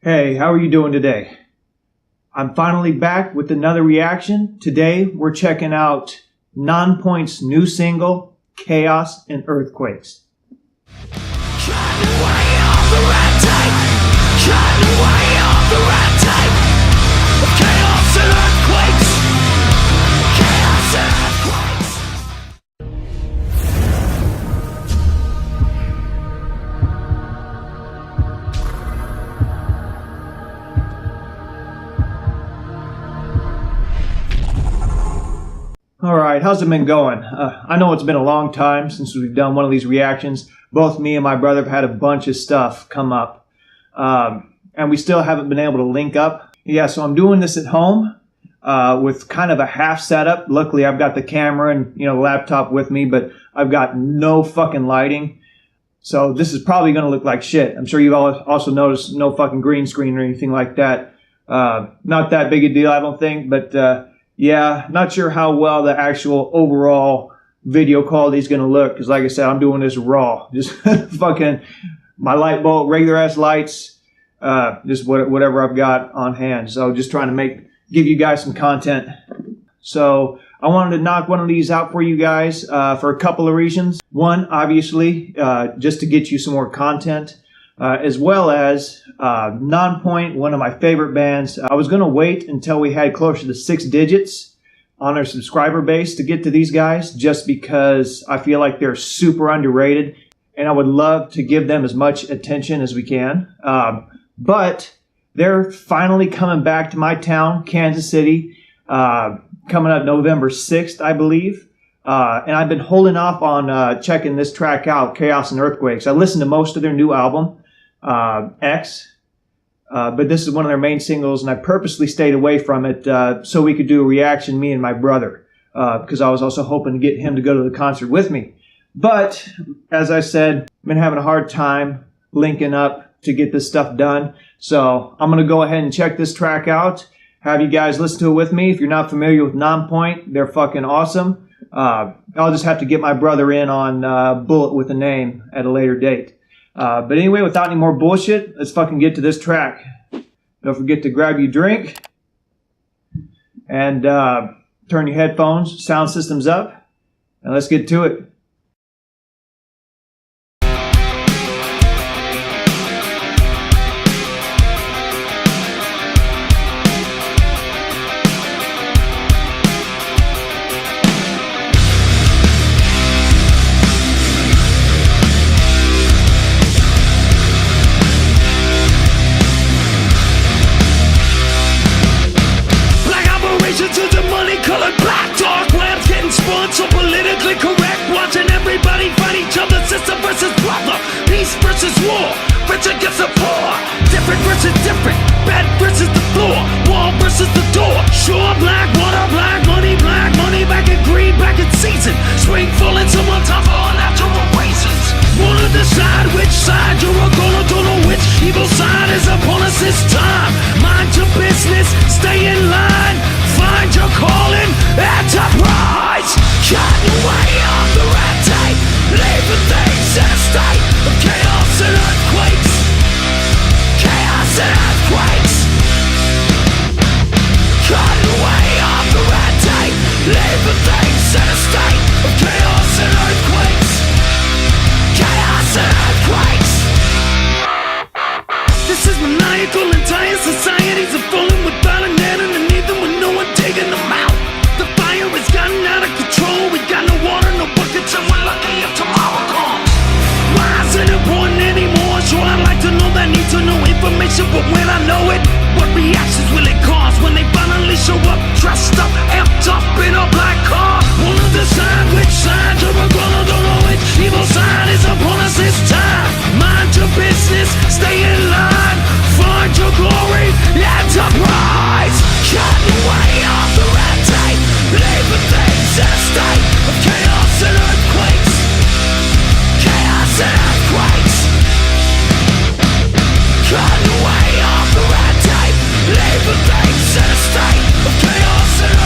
Hey, how are you doing today? I'm finally back with another reaction. Today we're checking out Nonpoint's new single, Chaos and Earthquakes. Alright, how's it been going? I know it's been a long time since we've done one of these reactions. Both me and my brother have had a bunch of stuff come up. And we still haven't been able to link up. Yeah, so I'm doing this at home with kind of a half setup. Luckily, I've got the camera and the laptop with me, but I've got no fucking lighting. So this is probably going to look like shit. I'm sure you've also noticed no fucking green screen or anything like that. Not that big a deal, I don't think, but... yeah, not sure how well the actual overall video quality is going to look. Because like I said, I'm doing this raw. Just fucking my light bulb, regular ass lights. Just whatever I've got on hand. So just trying to give you guys some content. So I wanted to knock one of these out for you guys for a couple of reasons. One, obviously, just to get you some more content. As well as Nonpoint, one of my favorite bands. I was going to wait until we had closer to 6 digits on our subscriber base to get to these guys, just because I feel like they're super underrated and I would love to give them as much attention as we can. But they're finally coming back to my town, Kansas City, coming up November 6th, I believe. And I've been holding off on checking this track out, Chaos and Earthquakes. I listened to most of their new album, X, but this is one of their main singles, and I purposely stayed away from it so we could do a reaction, me and my brother, because I was also hoping to get him to go to the concert with me. But, as I said, I've been having a hard time linking up to get this stuff done, so I'm going to go ahead and check this track out, have you guys listen to it with me. If you're not familiar with Nonpoint, they're fucking awesome. I'll just have to get my brother in on Bullet with a Name at a later date. But anyway, without any more bullshit, let's fucking get to this track. Don't forget to grab your drink and turn your headphones, sound systems up, and let's get to it. So politically correct, watching everybody fight each other, sister versus brother, peace versus war, rich against the poor, different versus different, bed versus the floor, wall versus the door, shore black, water black, money back in green, back in season, spring falling, summer time for unnatural races. Wanna decide which side you're gonna, don't know which evil side is upon us this time. Mind your business, stay in line, find your calling, enterprise. Cut away on the red tape, leaving things in a state of chaos and earthquakes. Chaos and earthquakes. Cut away on the red tape, leaving things in a state of chaos and earthquakes. Chaos and earthquakes. This is maniacal, entire societies are falling without an end underneath them with no one taking them out. The fire has gotten out of control. We got no water, no buckets, and we're lucky if tomorrow comes. Why isn't it important anymore? Sure, I'd like to know that, need to know information, but when I know it, what reactions will it cause when they finally show up, dressed up, amped up in a black car? Wanna decide which side you're gonna, don't know which evil side is upon us this time. Mind your business, stay in line, find your glory, enterprise. Cut away on the red tape, leaving things in a state of chaos and earthquakes. Chaos and earthquakes. Cut away on the red tape, leaving things in a state of chaos and earthquakes.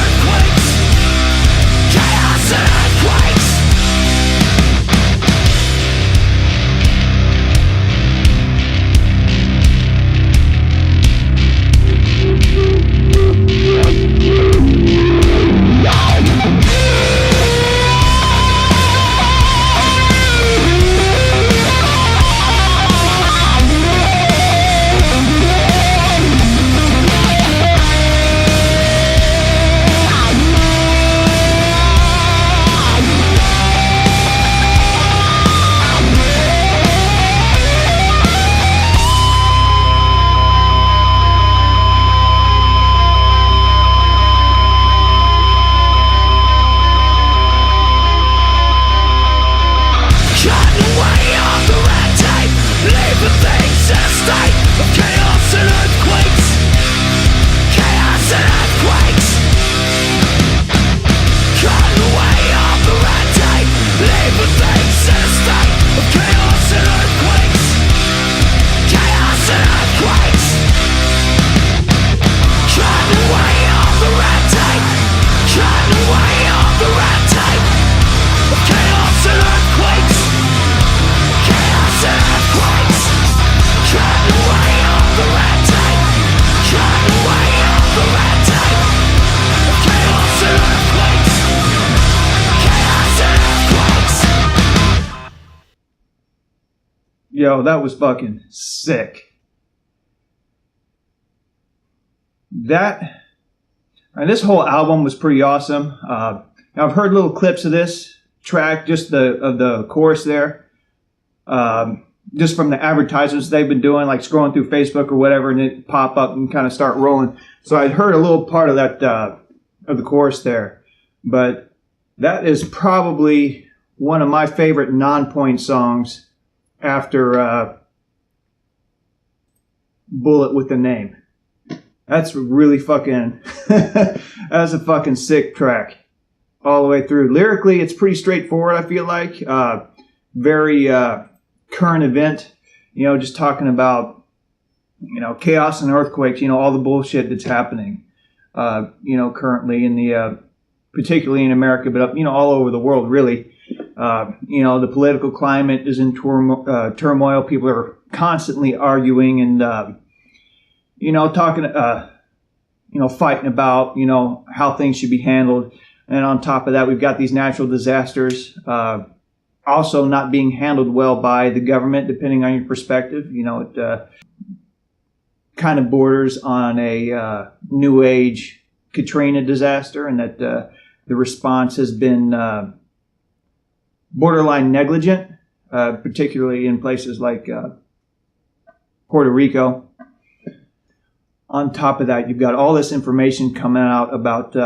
Yo, that was fucking sick. And this whole album was pretty awesome. Now I've heard little clips of this track, just of the chorus there, just from the advertisements they've been doing, like scrolling through Facebook or whatever, and it pop up and kind of start rolling. So I heard a little part of that of the chorus there, but that is probably one of my favorite Nonpoint songs after Bullet with the Name. That's really fucking, that's a fucking sick track all the way through. Lyrically, it's pretty straightforward, I feel like. Very current event, just talking about, chaos and earthquakes, all the bullshit that's happening, currently in the, particularly in America, but, all over the world, really. The political climate is in turmoil. People are constantly arguing and, talking, fighting about, how things should be handled. And on top of that, we've got these natural disasters, also not being handled well by the government, depending on your perspective. It kind of borders on a New Age Katrina disaster, and that the response has been borderline negligent, particularly in places like Puerto Rico. On top of that, you've got all this information coming out about,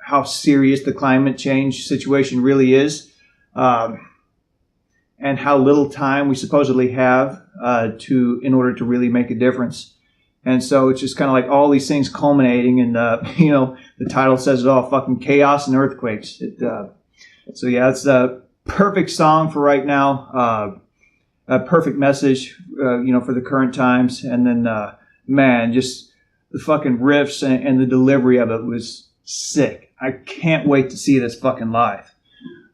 how serious the climate change situation really is, and how little time we supposedly have in order to really make a difference. And so it's just kind of like all these things culminating, and the title says it all: fucking chaos and earthquakes. So yeah, it's a perfect song for right now. A perfect message, for the current times. And then, man, just the fucking riffs and the delivery of it was sick. I can't wait to see this fucking live.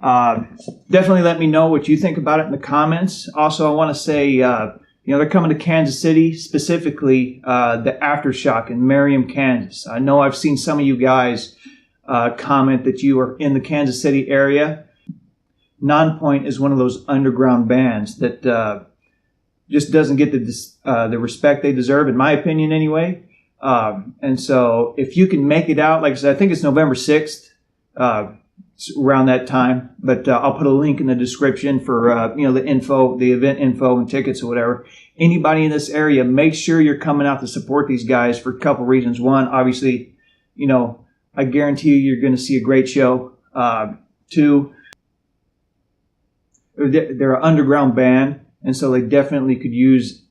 Definitely let me know what you think about it in the comments. Also, I want to say, they're coming to Kansas City, specifically the Aftershock in Merriam, Kansas. I know I've seen some of you guys comment that you are in the Kansas City area. Nonpoint is one of those underground bands that just doesn't get the respect they deserve, in my opinion, anyway. And so, if you can make it out, like I said, I think it's November 6th, around that time. But I'll put a link in the description for the info, the event info, and tickets or whatever. Anybody in this area, make sure you're coming out to support these guys for a couple reasons. One, obviously, I guarantee you're going to see a great show. Two, they're an underground band, and so they definitely could use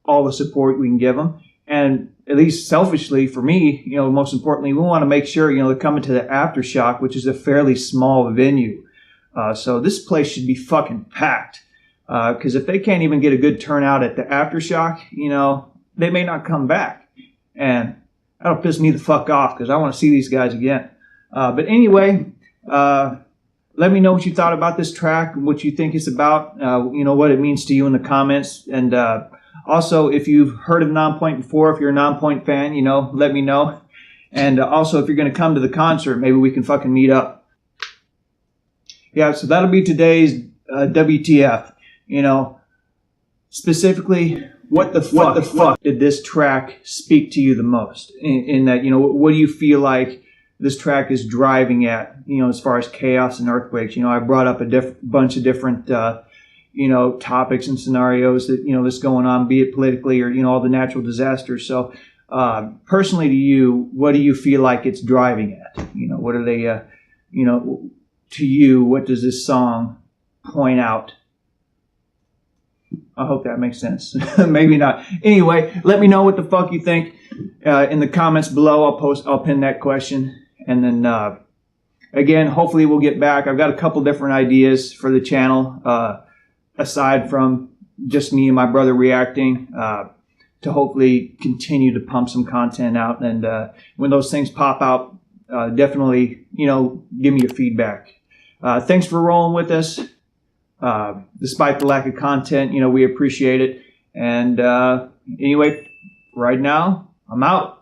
all the support we can give them. And at least selfishly for me, most importantly, we want to make sure, they're coming to the Aftershock, which is a fairly small venue. So this place should be fucking packed. Because if they can't even get a good turnout at the Aftershock, they may not come back. And that'll piss me the fuck off, because I want to see these guys again. But anyway, let me know what you thought about this track, what you think it's about, what it means to you in the comments. And also, if you've heard of Nonpoint before, if you're a Nonpoint fan, let me know. And also, if you're going to come to the concert, maybe we can fucking meet up. Yeah, so that'll be today's WTF. Specifically, what the fuck did this track speak to you the most? In that, what do you feel like this track is driving at, as far as chaos and earthquakes? I brought up a bunch of different, topics and scenarios that, that's going on, be it politically or, all the natural disasters. So, personally to you, what do you feel like it's driving at? What are they, to you, what does this song point out? I hope that makes sense. Maybe not. Anyway, let me know what the fuck you think in the comments below. I'll pin that question. And then, again, hopefully we'll get back. I've got a couple different ideas for the channel, aside from just me and my brother reacting, to hopefully continue to pump some content out. And when those things pop out, definitely, give me your feedback. Thanks for rolling with us. Despite the lack of content, we appreciate it. And anyway, right now, I'm out.